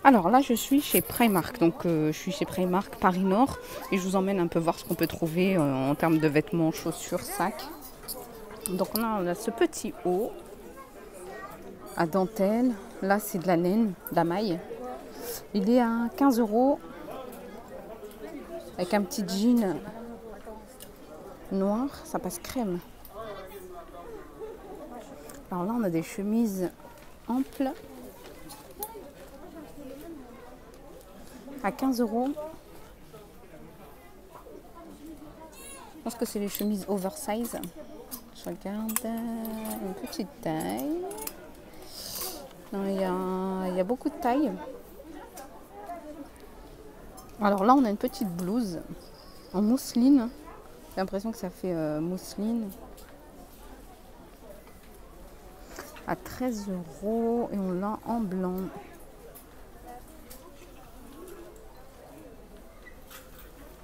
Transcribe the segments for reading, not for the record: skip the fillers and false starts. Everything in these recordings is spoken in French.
Alors là, je suis chez Primark. Donc, je suis chez Primark Paris Nord. Et je vous emmène un peu voir ce qu'on peut trouver en termes de vêtements, chaussures, sacs. Donc, on a ce petit haut à dentelle. Là, c'est de la laine, de la maille. Il est à 15 € avec un petit jean noir. Ça passe crème. Alors là, on a des chemises amples à 15 €. Je pense que c'est les chemises oversize. Je regarde une petite taille. Non, il y a beaucoup de tailles. Alors là, on a une petite blouse en mousseline. J'ai l'impression que ça fait mousseline. À 13 € et on l'a en blanc.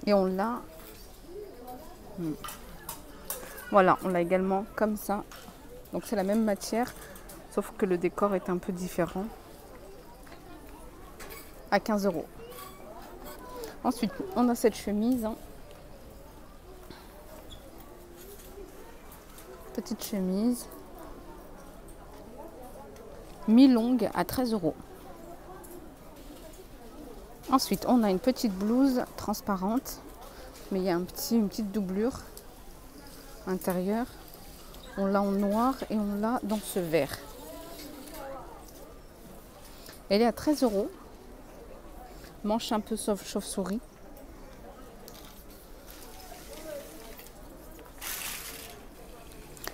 Et on l'a... Voilà, on l'a également comme ça. Donc c'est la même matière, sauf que le décor est un peu différent. À 15 €. Ensuite, on a cette chemise. Petite chemise. Mi-longue à 13 €. Ensuite, on a une petite blouse transparente. Mais il y a une petite doublure intérieure. On l'a en noir et on l'a dans ce vert. Elle est à 13 €. Manche un peu chauve-souris.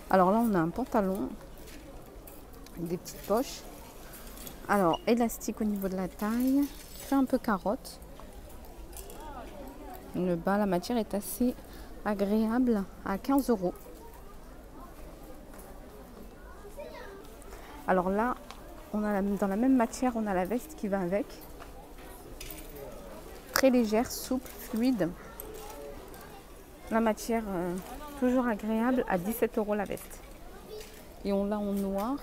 Alors là, on a un pantalon avec des petites poches. Alors, élastique au niveau de la taille, qui fait un peu carotte. Le bas, la matière est assez agréable à 15 €. Alors là, dans la même matière, on a la veste qui va avec. Très légère, souple, fluide. La matière toujours agréable à 17 € la veste. Et on l'a en noir.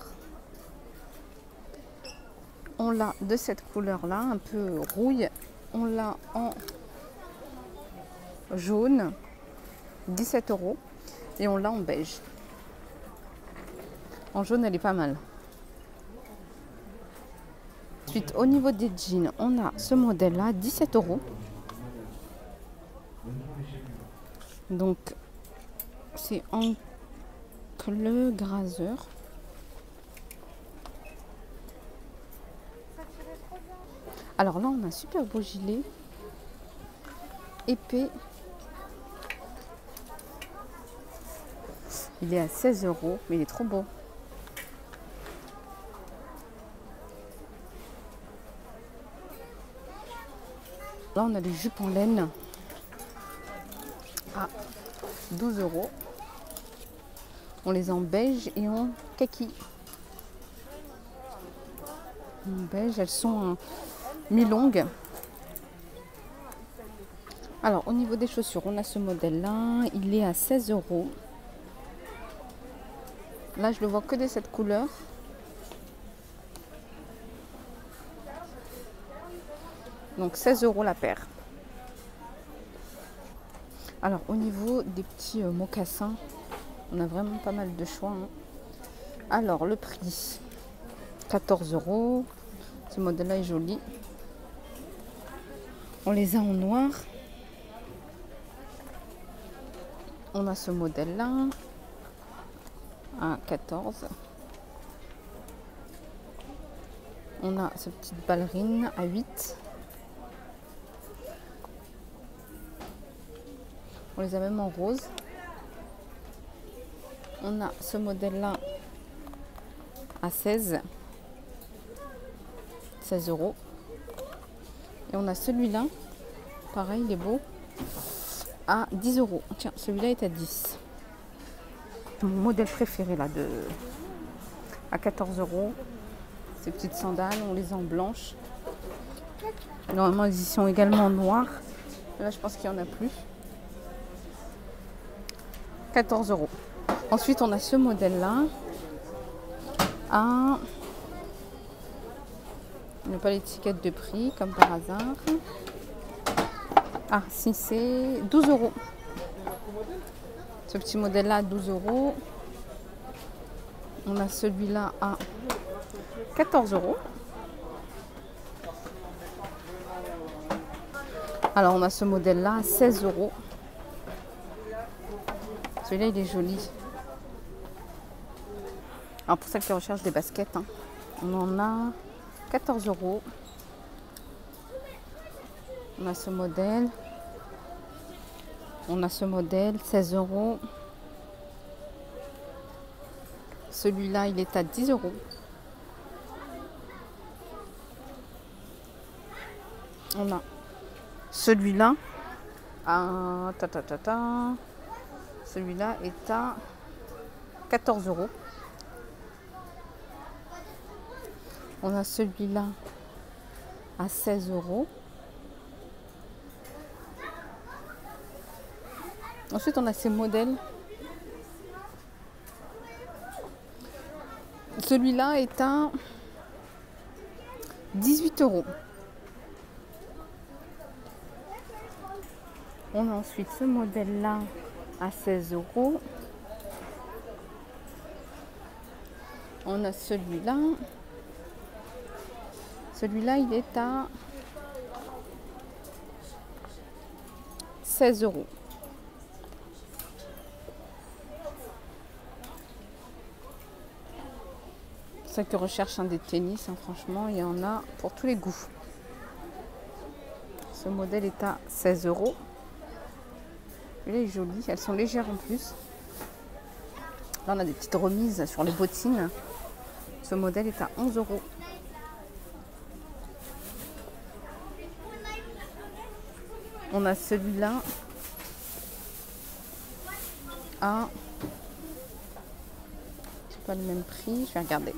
On l'a de cette couleur-là, un peu rouille. On l'a en jaune, 17 €. Et on l'a en beige. En jaune, elle est pas mal. Ensuite, au niveau des jeans, on a ce modèle-là, 17 €. Donc, c'est en bleu graseur. Alors là, on a un super beau gilet épais. Il est à 16 €, mais il est trop beau. Là, on a des jupes en laine à 12 €. On les a en beige et en kaki. En beige, elles sont mi-longues. Alors, au niveau des chaussures, on a ce modèle-là. Il est à 16 €. Là, je le vois que de cette couleur. Donc 16 € la paire. Alors au niveau des petits mocassins, on a vraiment pas mal de choix. Alors le prix, 14 €. Ce modèle-là est joli. On les a en noir. On a ce modèle-là à 14. On a cette petite ballerine à 8. On les a même en rose. On a ce modèle-là à 16 €. Et on a celui-là, pareil, il est beau, à 10 €. Tiens, celui-là est à 10. Mon modèle préféré là, à 14 €. Ces petites sandales, on les a en blanche. Normalement, ils y sont également en noir. Là, je pense qu'il n'y en a plus. 14 €. Ensuite, on a ce modèle-là à Il n'y a pas l'étiquette de prix, comme par hasard. Ah, si, c'est 12 euros. Ce petit modèle-là, 12 euros. On a celui-là à 14 euros. Alors, on a ce modèle-là à 16 euros. Celui-là, il est joli. Alors, pour celles qui recherchent des baskets, hein, on en a 14 euros. On a ce modèle. On a ce modèle, 16 euros. Celui-là, il est à 10 euros. On a celui-là à... Celui-là est à 14 euros. On a celui-là à 16 euros. Ensuite, on a ces modèles. Celui-là est à 18 euros. On a ensuite ce modèle-là à 16 euros. On a celui-là. Celui-là, il est à 16 euros. Ceux qui recherchent des tennis, hein, franchement, il y en a pour tous les goûts. Ce modèle est à 16 euros. Elle est jolie, elles sont légères en plus. Là, on a des petites remises sur les bottines. Ce modèle est à 11 euros. On a celui-là à... C'est pas le même prix, je vais regarder.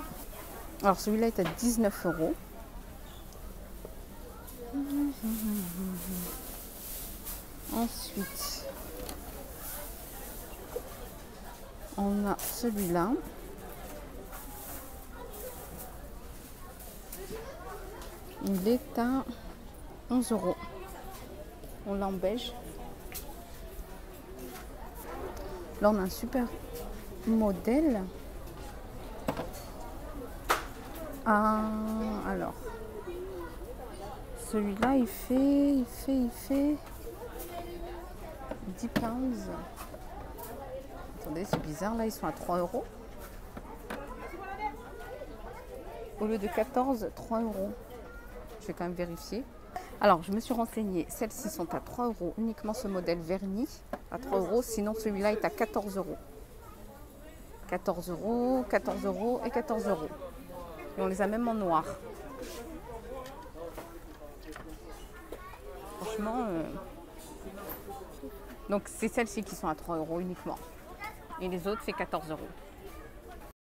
Alors celui-là est à 19 euros. Ensuite, on a celui-là. Il est à 11 euros. On l'a en beige. Là, on a un super modèle. Alors, celui-là, il fait 10 pounds. Attendez, c'est bizarre. Là, ils sont à 3 euros. Au lieu de 14, 3 euros. Je vais quand même vérifier. Alors, je me suis renseignée. Celles-ci sont à 3 euros. Uniquement ce modèle verni à 3 euros. Sinon, celui-là est à 14 euros. 14 euros, 14 euros et 14 euros. Et on les a même en noir. Franchement, donc c'est celles-ci qui sont à 3 euros uniquement. Et les autres, c'est 14 euros.